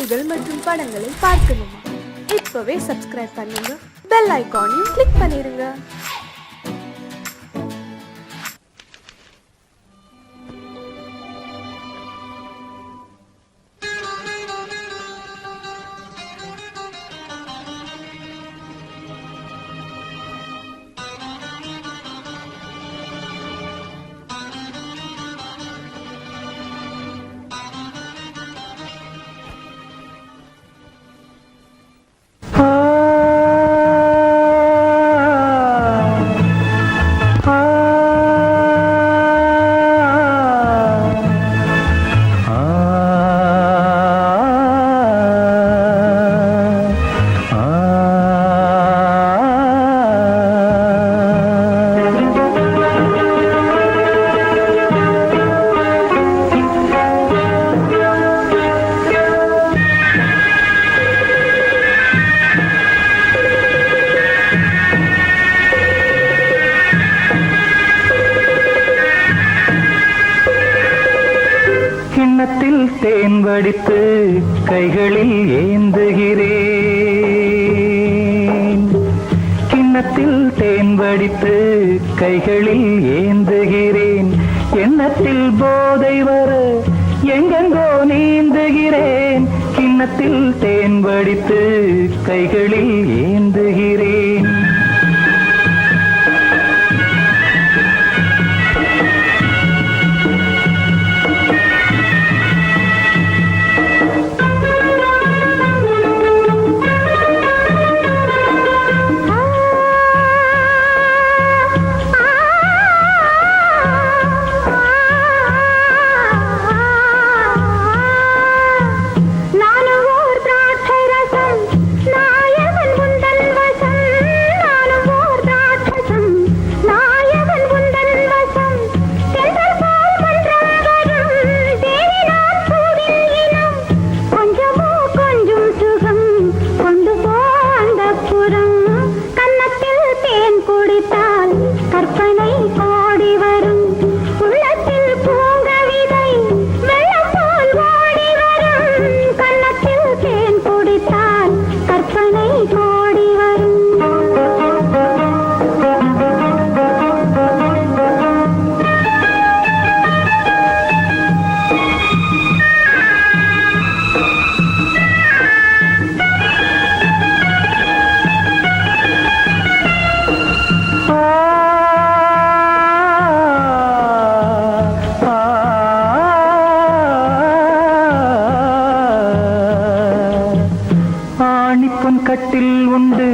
பாடல்கள் மற்றும் படங்களை பார்க்கணுமா? இப்பவே சப்ஸ்கிரைப் பண்ணுங்க, பெல் ஐகானையும் கிளிக் பண்ணிருங்க. தேன் வடித்து கைகளில் ஏந்துகிறேன், கிண்ணத்தில் தேன் வடித்து கைகளில் ஏந்துகிறேன், எண்ணத்தில் போதை வர எங்கெங்கோ நீந்துகிறேன், கிண்ணத்தில் தேன் வடித்து கைகளில் ஏந்துகிறேன். கட்டில் உண்டு,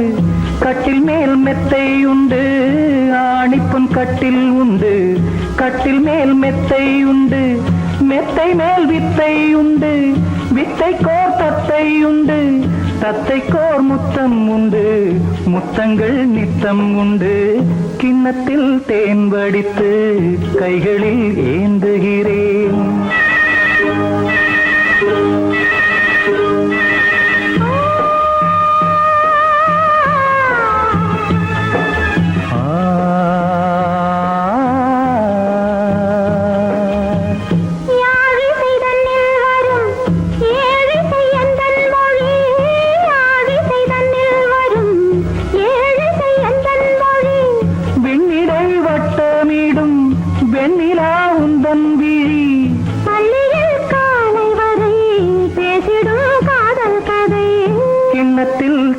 கட்டில் மேல் மெத்தை உண்டு, ஆணிப்பொன் கட்டில் உண்டு, கட்டில் மேல் மெத்தை உண்டு, மெத்தை மேல் வித்தை உண்டு, வித்தை கோர் தத்தை உண்டு, தத்தை கோர் முத்தம் உண்டு, முத்தங்கள் நித்தம் உண்டு, கிண்ணத்தில் தேன் வடித்து கைகளில் ஏந்துகிறேன்.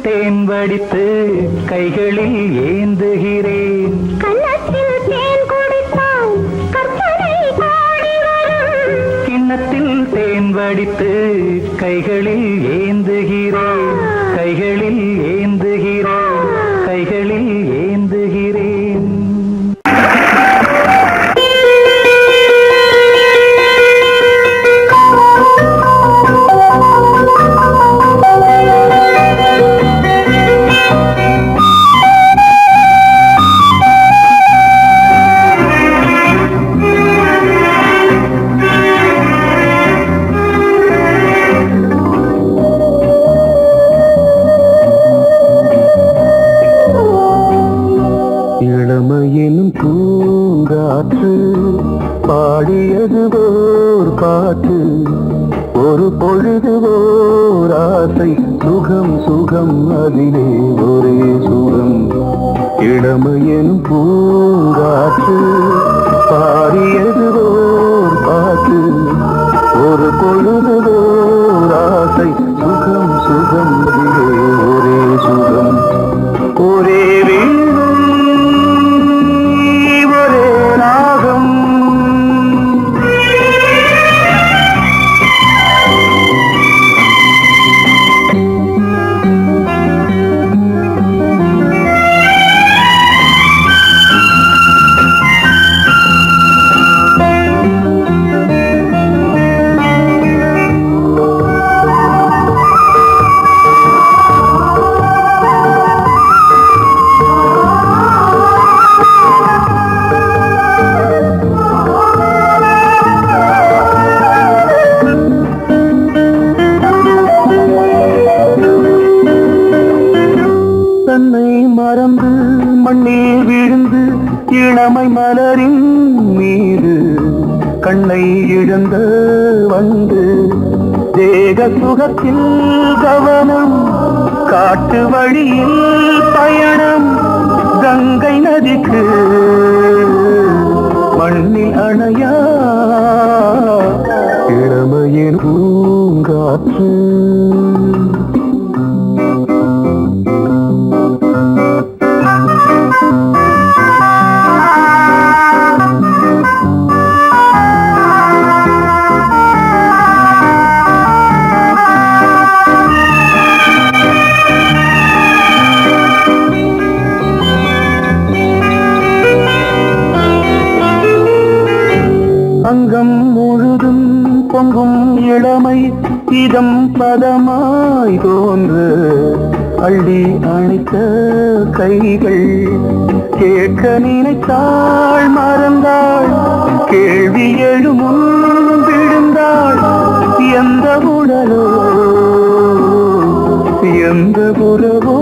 தேன் வடித்து கைகளில் ஏந்துகிறேன், கன்னத்தில் தேன் குடித்தால் கற்பனை கோடி வரும், கிண்ணத்தில் தேன் வடித்து கைகளில் ஏந்துகிறேன், கைகளில் ஏந்துகிறேன், கைகளில் ஏந்துகிறேன். ஆசை சுகம் சுகம் அதிலே ஒரே சுகம் இளமையெனும் பூங்காற்று பாடியது ஓர் பாட்டு ஒரு பொழுதுதோர் ஆசை சுகம் சுகம் அதிலே ஒரே சுகம் ஒரே வீணை ஒரே ராகம் தன்னை மறந்து மண்ணில் விழுந்து இளமை மலரின் மீது கண்ணை இழந்த வந்து தேக சுகத்தில் கவனம் காட்டு வழியில் பயணம் கங்கை நதிக்கு மண்ணில் அணையா இளமையின் பூங்காற்று அங்கம் முழுதும் பொங்கும் இளமை இதம் பதமாய் தோன்று அள்ளி அணைத்த கைகள் கேட்க நினைத்தாள் மறந்தாள் கேள்வி எழுமுன் விழுந்தாள் எந்த உடலோ எந்த புறவோ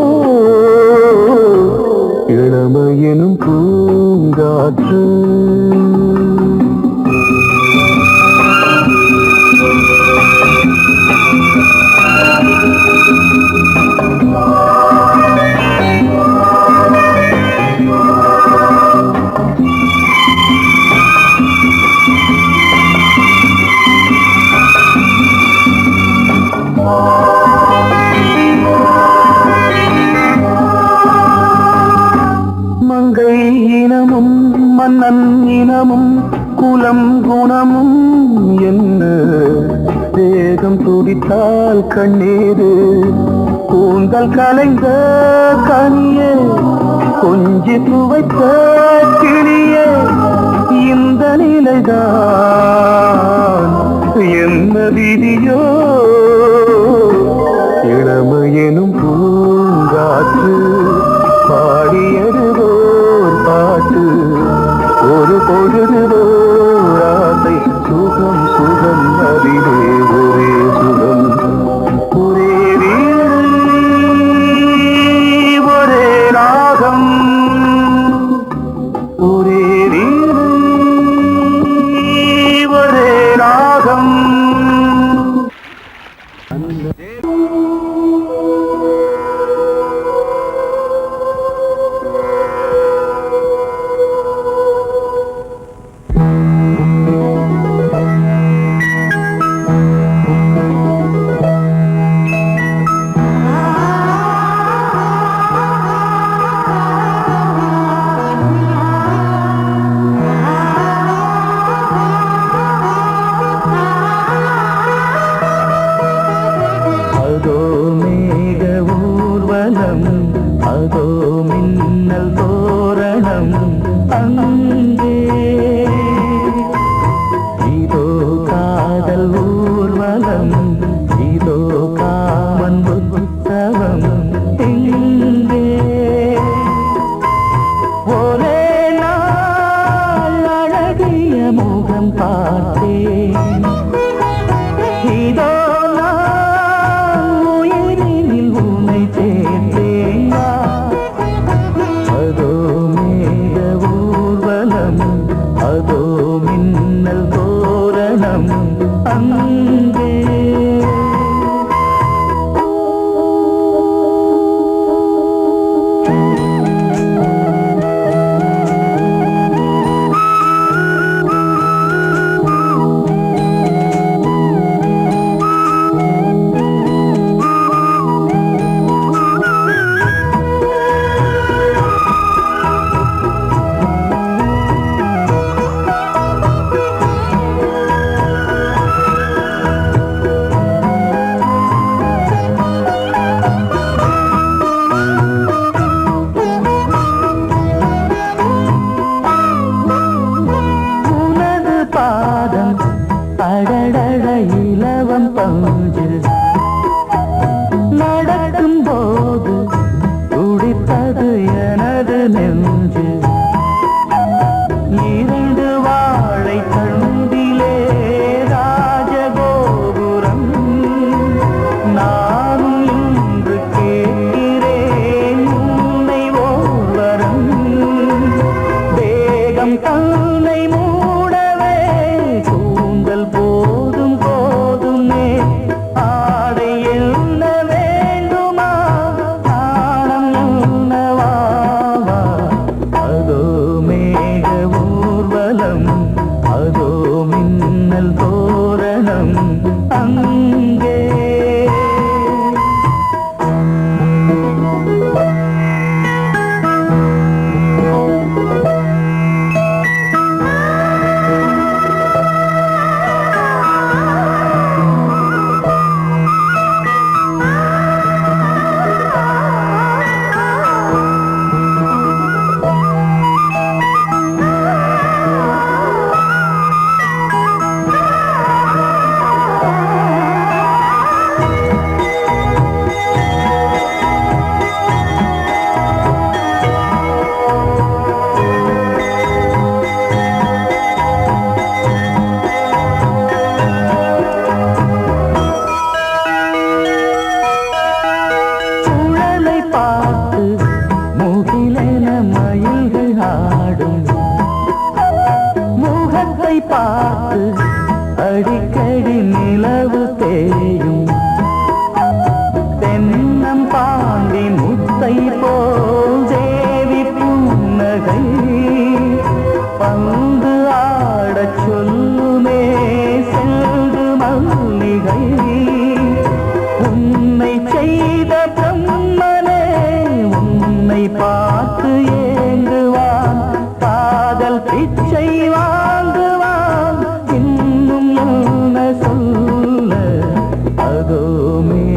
இளமையெனும் பூங்காற்று மங்கை இனமும் மன்னன் இனமும் குலம் குணமும் என்ன தேகம் துடித்தால் கண்ணீரு கூந்தல் கலைந்த கனியே கொஞ்சி துவைத்த கிளியே இந்த நிலைதான் என்ன விதியோ இளமையெனும் பூங்காற்று பாடியதுவோர் பாட்டு ஒரு பொழுதுவோர் ஆசை சுகம் சுகம் அதிலே ஒரே சுகம் ஒரே வீணை ஒரே ராகம் ஒரே வீணை ஒரே ராகம் அதோ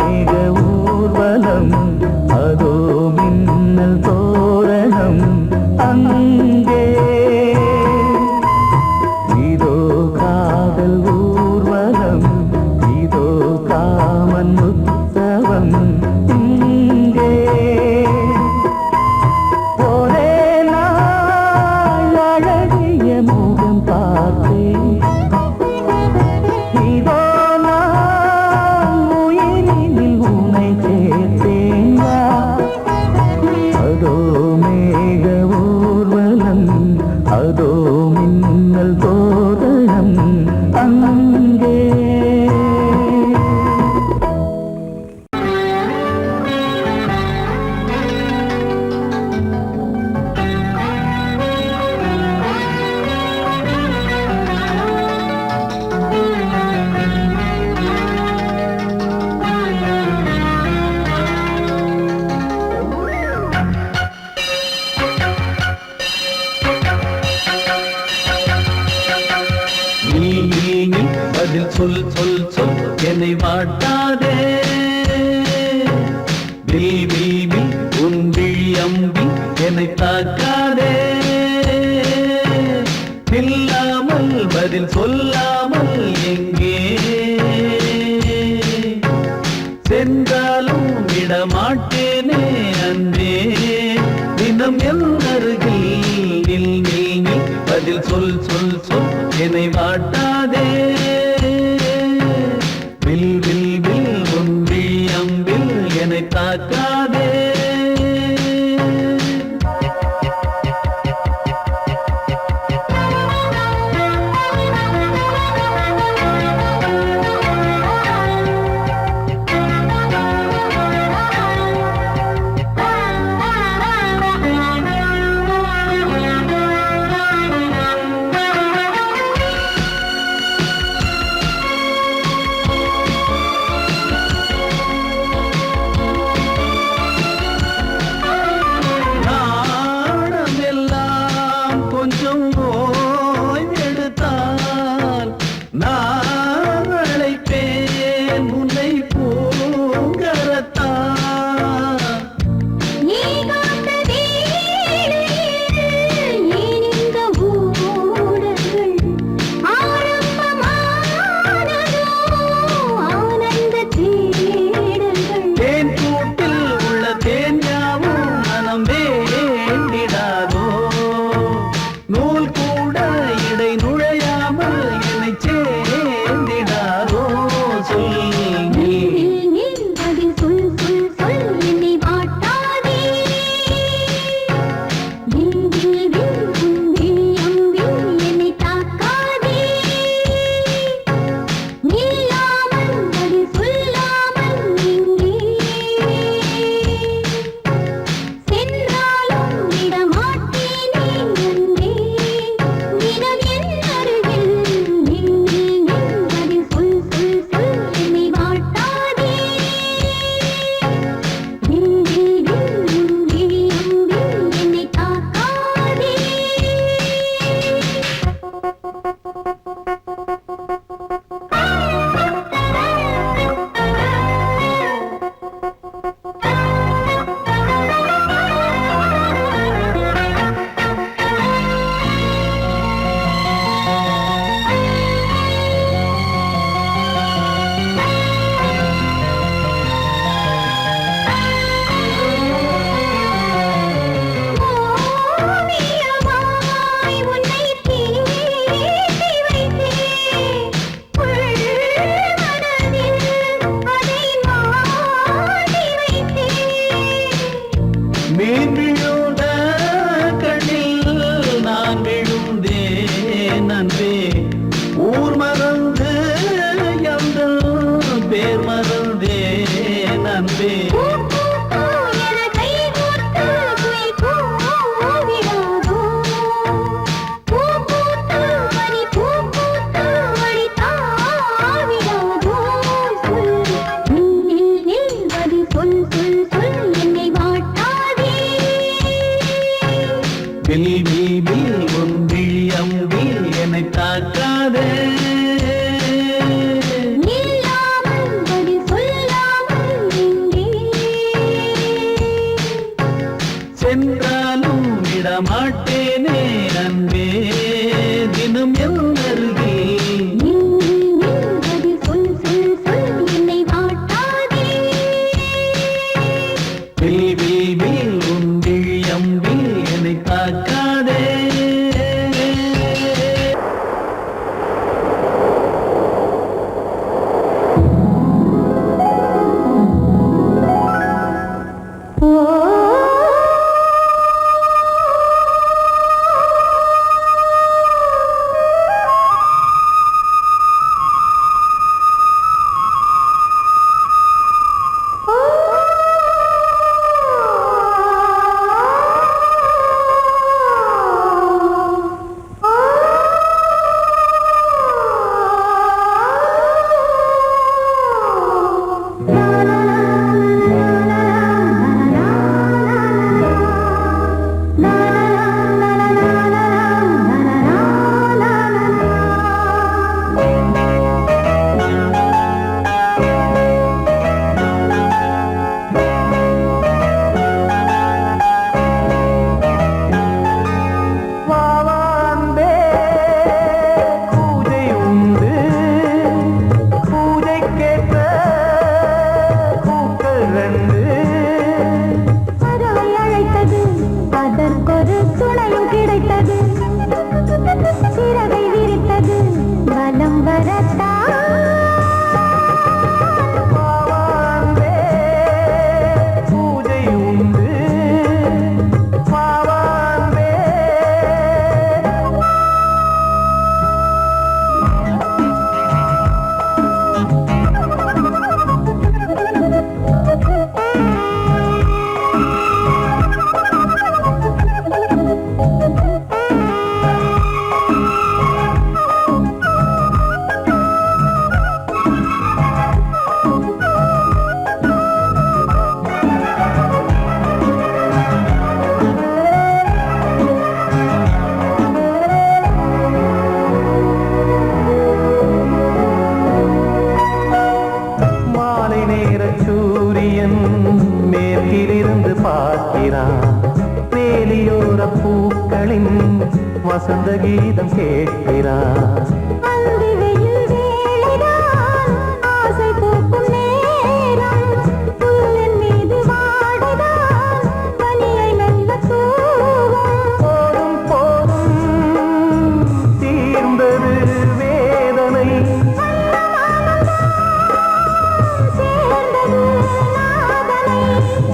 மேக ஊர்வலம் அதோ மின்னல் தோரணம் அங்கே இதோ காதல் ஊர்வலம் இதோ காமன் உற்சவம் இங்கே ஒரே நாள் அழகிய முகம் பார்த்தேன் இதோ நான் உயிரினில் உன்னை சேர்த்தேன் அதோ மேக ஊர்வலம் அதோ மின்னல் தோரணம் அங்கே நீ பதில் சொல் சொல் சொல் என்னை வாட்டாதே வில் உன் விழி அம்பி என்னை தாக்காதே இல்லாமல் பதில் சொல்லாமல் எங்கே சென்றாலும் விடமாட்டேனே அன்பே தினம் என் அருகில் நில் நில் நில் பதில் சொல் சொல் சொல் என்னை வாட்டாதே வில் உன் விழி அம்பில் என்னை தாக்காதே சூரியன் மேற்கிலிருந்து பார்க்கிறான் வேலியோர பூக்களின் வசந்த கீதம் கேட்கிறான் அந்தி வெயில் வேளைதான் ஆசை பூக்கும் நேரம் புல்லின் மீது வாடைதான் பனியை மெல்ல தூவும் போதும் போதும் தீர்ந்தது வேதனை சேர்ந்தது நாதனை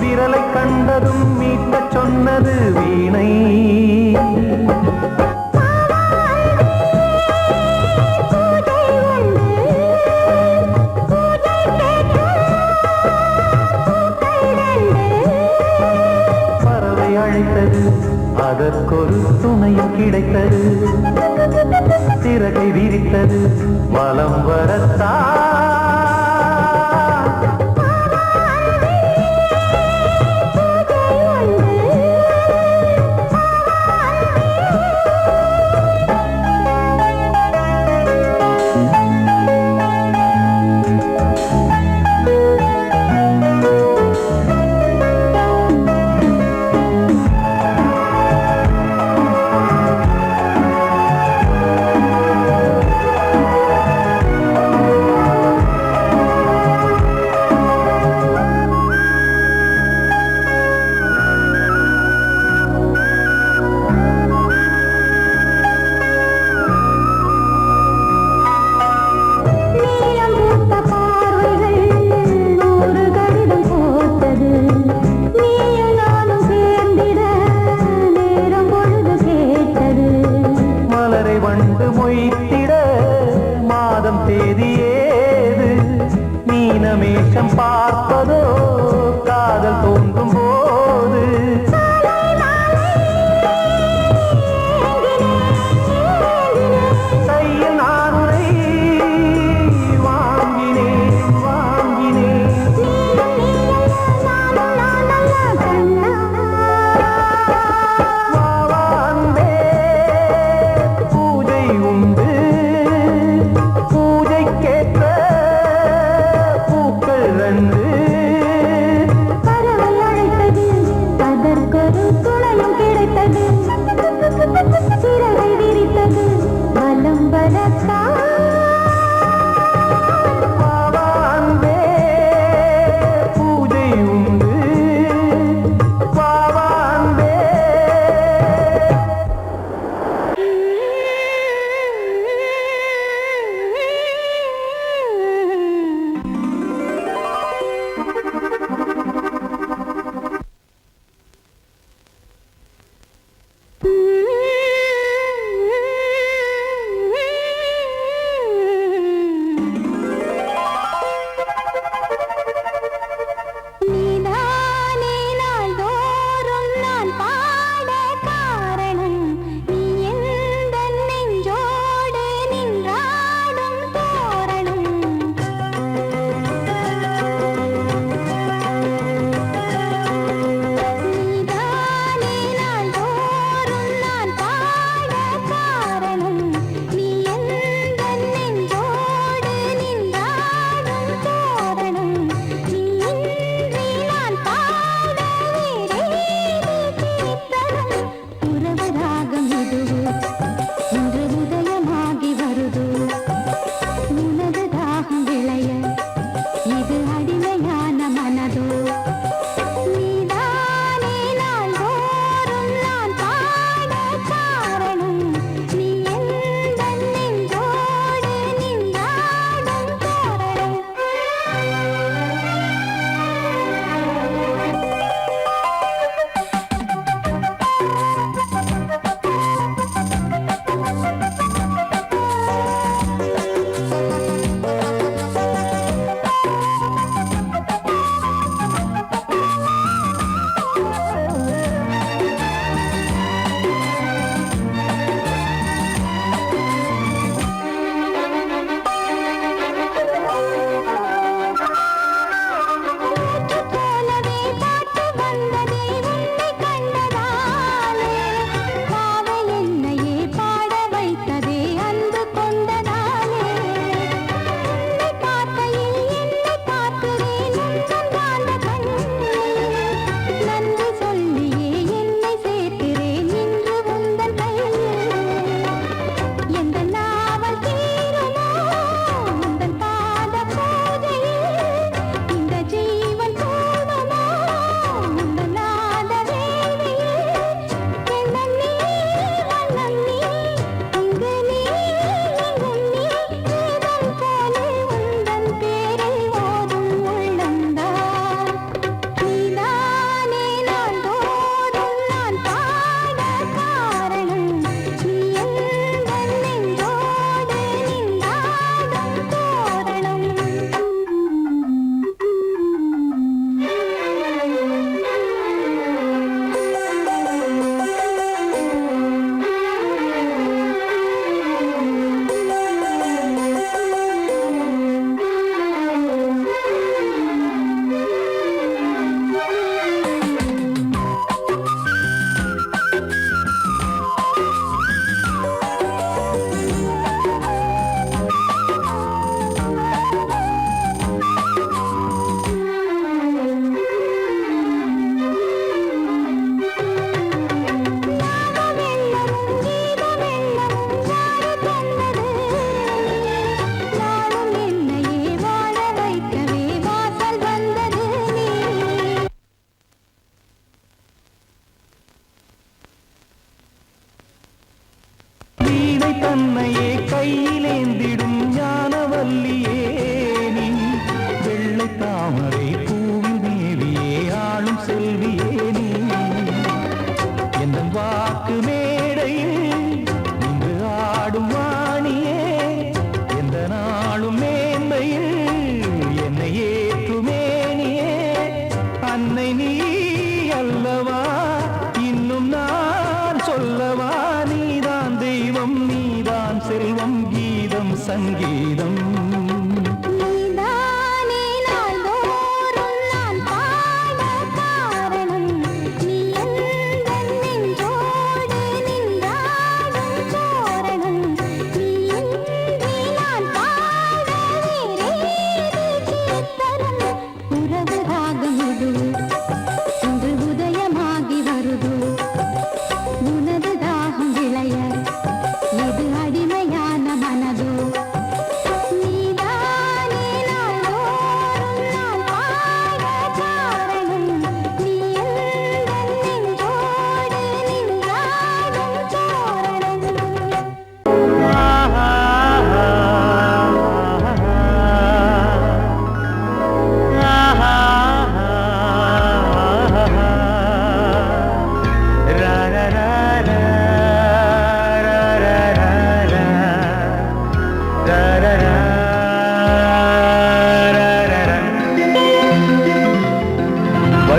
விரலை கண்டதும் மீட்டச் சொன்னது வீணை பூஜை உண்டு பூஜை கேட்கும் பூக்கள் ரெண்டு பறவை அழைத்தது அதற்கொரு துணையும் கிடைத்தது சிறகை விரித்தது வலம் வரத்தான்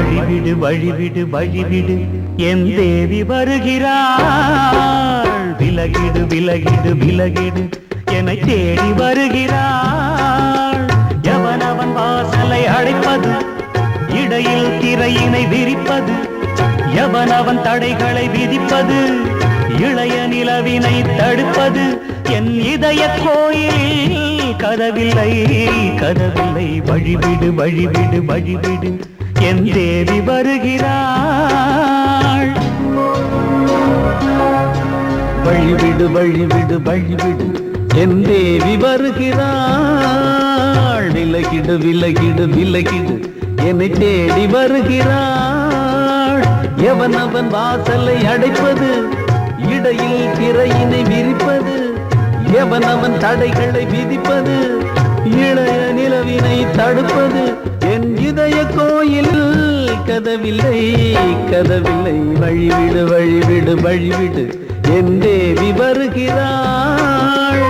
வழிவிடு வழிவிடு வழிவிடு என் தேவி வருகிறாள் விலகிடு விலகிடு விலகிடு என்னை தேடி வருகிறாள் எவனவன் வாசலை அடைப்பது இடையில் திரையினை விரிப்பது எவனவன் தடைகளை விதிப்பது இளைய நிலவினை தடுப்பது என் இதய கோயில் கதவில்லை கதவில்லை வழிவிடு வழிவிடு வழிவிடு என் தேவி வருகிறாள் வழிவிடு வழிவிடு வழிவிடு என் தேவி வருகிறாள் விலகிடு விலகிடு விலகிடு என்னை தேடி வருகிறாள் எவனவன் வாசலை அடைப்பது இடையில் திரையினை விரிப்பது எவனவன் தடைகளை விதிப்பது இளைய நிலவினை தடுப்பது என் இதய கோயில் கதவில்லை கதவில்லை வழிவிடு வழிவிடு வழிவிடு என் தேவி வருகிறாள்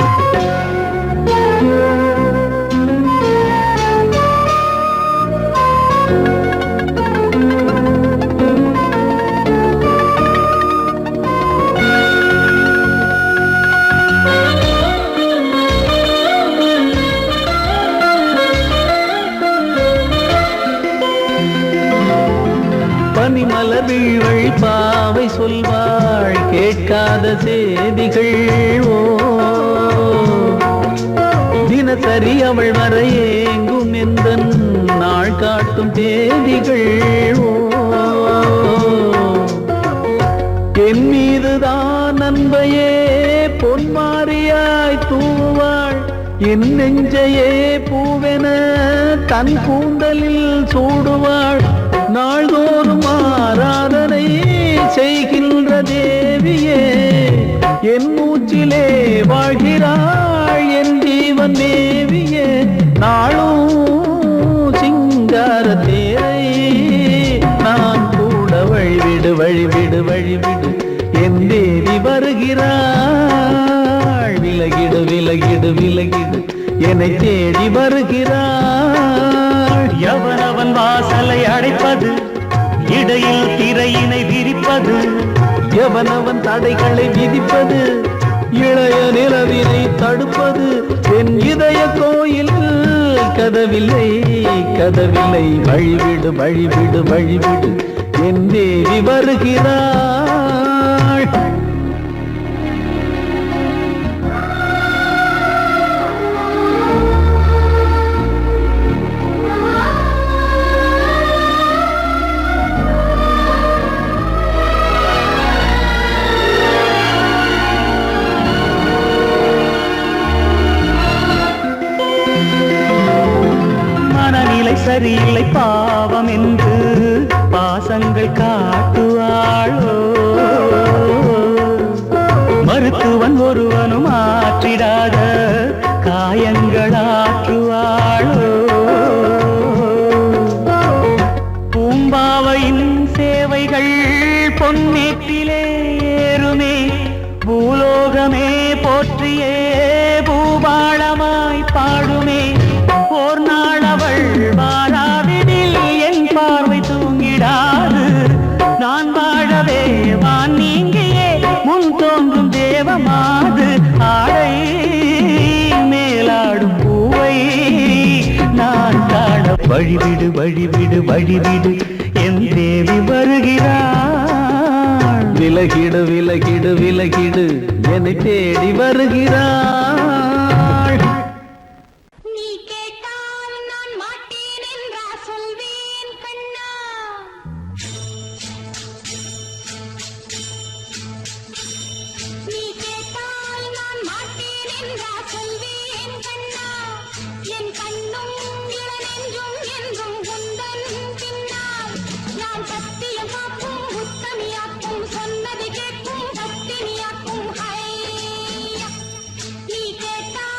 பனிமலர் வீழ்வழி பாவை சொல்வாள் கேட்காத செய்திகள் ஓ தினசரி அவள் வர ஏங்கும் எந்த நாள் காட்டும் தேதிகள் ஓ என் மீதுதான் அன்பையே பொன்மாரியாய் தூவாள் என் நெஞ்சையே பூவென தன் கூந்தலில் சூடுவாள் நாள்தோறும் ஆராதனை செய்கின்ற தேவியே என் மூச்சிலே வாழ்கிறாள் என் ஜீவன் தேவியே நாளும் சிங்கார தேரை நான் கூட வழிவிடு வழிவிடு வழிவிடு என் தேவி வருகிறாள் விலகிடு விலகிடு விலகிடு என்னை தேடி வருகிறாள் எவனவன் வாசலை அடைப்பது இடையில் திரையினை விரிப்பது எவனவன் தடைகளை விதிப்பது இளைய நிலவினை தடுப்பது என் இதய கோயில் கதவில்லை கதவில்லை வழிவிடு வழிவிடு வழிவிடு என் தேவி வருகிறாள் சரியில்லை பாவம் என்று பாசங்கள் காட்டுவாளோ மருத்துவன் ஒருவனும் ஆற்றிடாத காயங்களாற்றுவாளோ பூம்பாவையின் சேவைகள் பொன்னேற்றிலே ஏறுமே பூலோகமே போற்றியே பூபாளமாய் பாடுமே ஓர் நாள் அவள் வாராவிடில் என் பார்வை தூங்கிடாது நான் வாழவே வான் நீங்கியே முன் தோன்றும் தேவமாது ஆடை மேலாடும் பூவை நான் காண வழிவிடு வழிவிடு வழிவிடு என் தேவி வருகிறாள் விலகிடு விலகிடு விலகிடு என்னை தேடி வருகிறாள் நீ கேட்டால் நான் மாட்டேன் என்றா சொல்வேன் கண்ணா நீ கேட்டால் நான் மாட்டேன் என்றா சொல்வேன் கண்ணா என் கண்ணும் இளநெஞ்சும் என்றும் உந்தன் பின்னால் நான் சத்தியம் காக்கும் உத்தமியாக்கும் சொன்னது கேட்கும் பத்தினியாக்கும் ஹை நீ கேட்டால்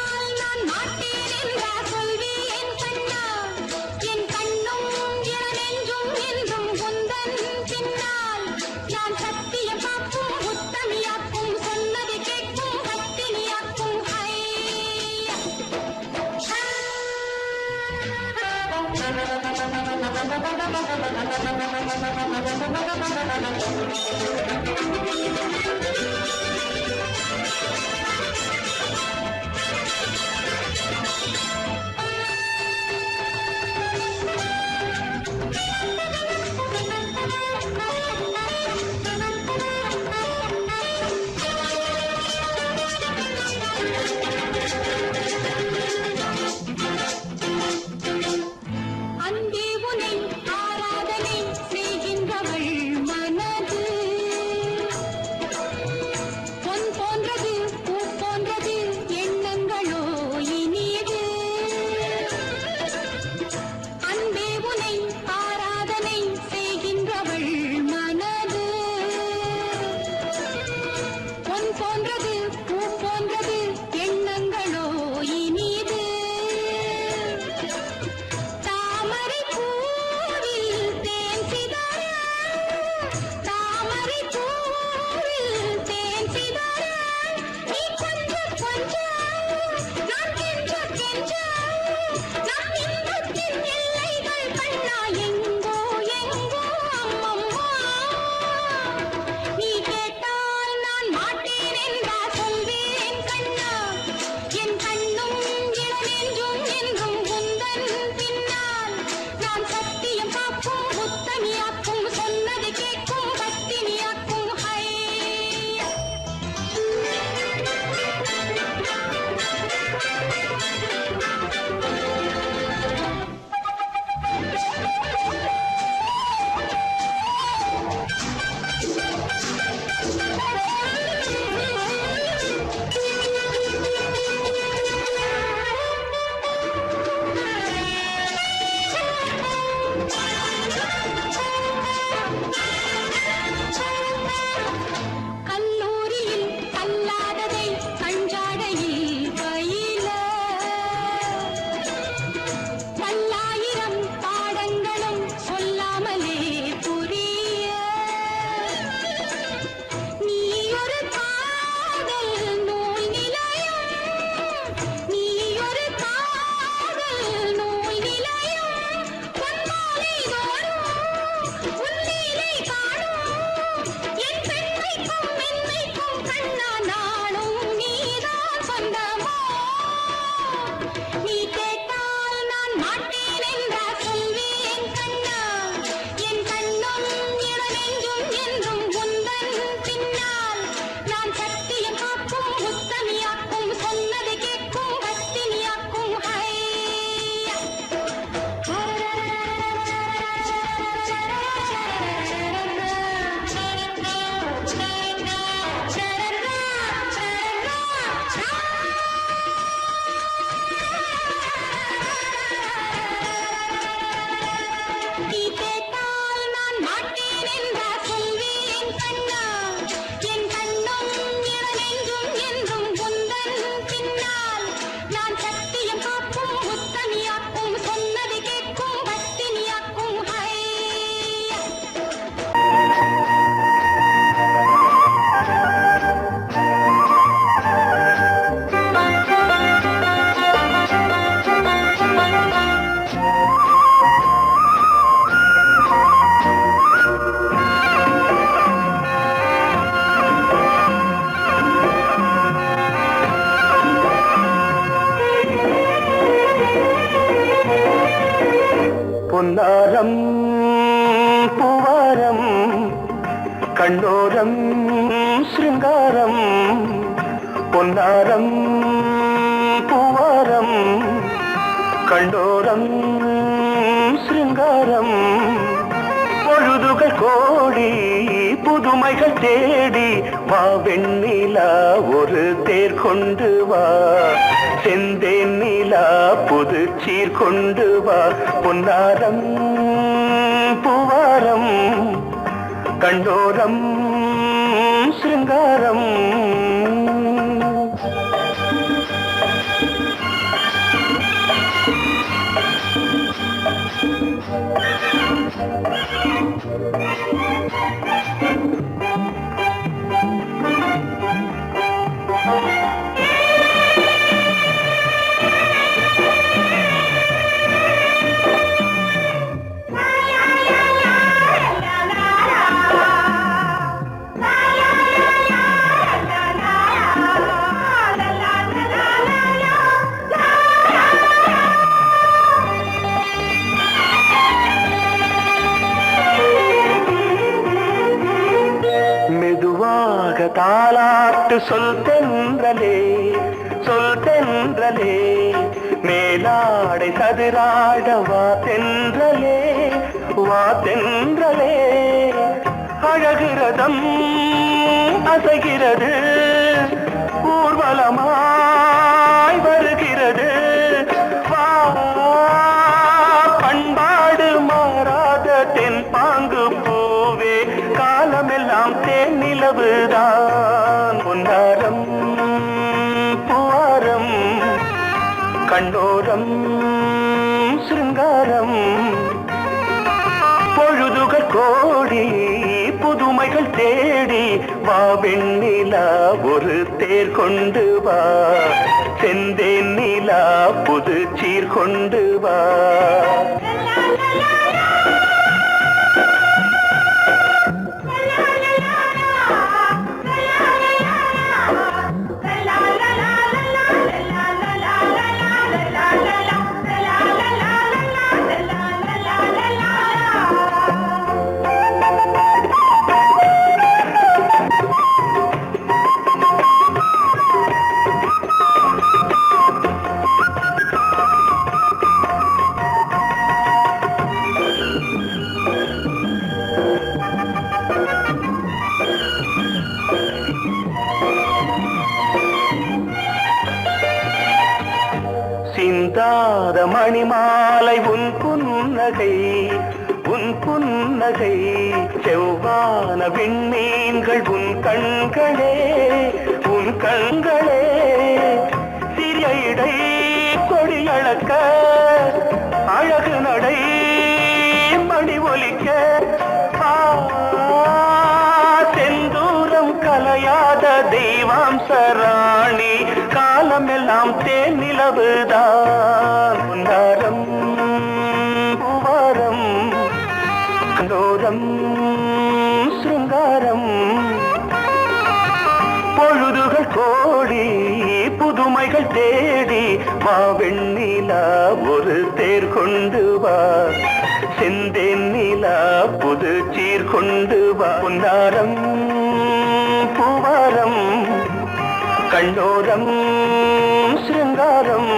அன்பே உனை ஆராதனை செய்கின்றவள் மனது பொன் போன்றது பூ போன்றது எண்ணங்களோ இனியது அன்பே உனை ஆராதனை செய்கின்றவள் மனது பொன் போன்றது பூ போன்றது எண்ணங்களோ இனியது தாமரை பூவில் தேன் சிதற தாமரை பூவில் தேன் சிதற நீ கொஞ்சம் கொஞ்சம் நான் கெஞ்ச கெஞ்ச நம் இன்பத்தின் எல்லைகள் கண்ணா எங்கோ எங்கோ அம்மம்மா நீ கேட்டால் நான் மாட்டேன் என்றா சொல்வேன் கண்ணா என் கண்ணும் இளநெஞ்சும் என்றும் உந்தன் பின்னால் நான் சத்தியம் காக்கும் புத்தமியாக்கும் சொன்னது கேட்கும் பத்தினியாக்கும் ஹை கல்லூரியில் கல்லாததை கஞ்சாடையில் பயில பல்லாயிரம் பாடங்களும் சொல்லாமலே புரிய நீ ஒரு காதல் நூல் நிலையம் நீ ஒரு காதல் நூல் நிலையம் பொன்மாலை தோறும் உன்னிலை காணும் என் பெண்மைக்கும் மென்மைக்கும் கண்ணா நாளும் நீதான் சொந்தமோ நீ கேட்டால் நான் மாட்டேன் என்றா சொல்வேன் கண்ணா என் கண்ணும் இளநெஞ்சும் என்றும் உந்தன் பின்னால் நான் சத்தியம் காக்கும் உத்தமியாக்கும் சொன்னது கேட்கும் பத்தினியாக்கும் ஹை நீ கேட்டால் நான் மாட்டேன் என்றா சொல்வேன் கண்ணா என் கண்ணும் இளநெஞ்சும் என்றும் உந்தன் பின்னால் நான் சத்தியம் காக்கும் உத்தமியாக்கும் சொன்னது கேட்கும் பத்தினியாக்கும் ஹை பொன்னாரம் பூவாரம் கண்ணோரம் சிருங்காரம் பொன்னாரம் பூவாரம் கண்டோரம் சிருங்காரம் பொழுதுகள் கோடி புதுமைகள் தேடி வா வெண்ணிலா ஒரு தேர் கொண்டு வா செந்தேன் நிலா புது சீர் கொண்டு வா பொன்னாரம் பூவாரம் கண்டோரம் சிருங்காரம் தாலாட்டு சொல் தென்றலே சொல் தென்றலே மேலாடை சதுராட வா தென்றலே வா தென்றலே அழகிறதம் அசைகிறது ஊர்வலமாய் வருகிறது வா பண்பாடு மாறாத தென் பாங்கு பூவே காலமெல்லாம் தேன் நிலவுதான் பொன்னாரம் பூவாரம் கண்ணோரம் சிருங்காரம் பொழுதுகள் கோடி புதுமைகள் தேடி வா வெண்ணிலா ஒரு தேர் கொண்டு வா செந்தேன் நிலா புது சீர் கொண்டு வா சிந்தாத மணிமாலை உன் புன்னகை உன் புன்னகை செவ்வான விண்மீன்கள் உன் கண்களே உன் கண்களே சிறிய இடை கொடியளக்க அழகு நடை மணி ஒலிக்க செந்தூரம் கலையாத தெய்வாம்சராணி காலமெல்லாம் தேன் நிலவுதான் பொன்னாரம் பூவாரம் கண்ணோரம் சிருங்காரம் பொழுதுகள் கோடி புதுமைகள் தேடி வா வெண்ணிலா ஒரு தேர் கொண்டு வா செந்தேன் நிலா புது சீர் கொண்டு வா பொன்னாரம் பூவாரம் கண்ணோரம் சிருங்காரம்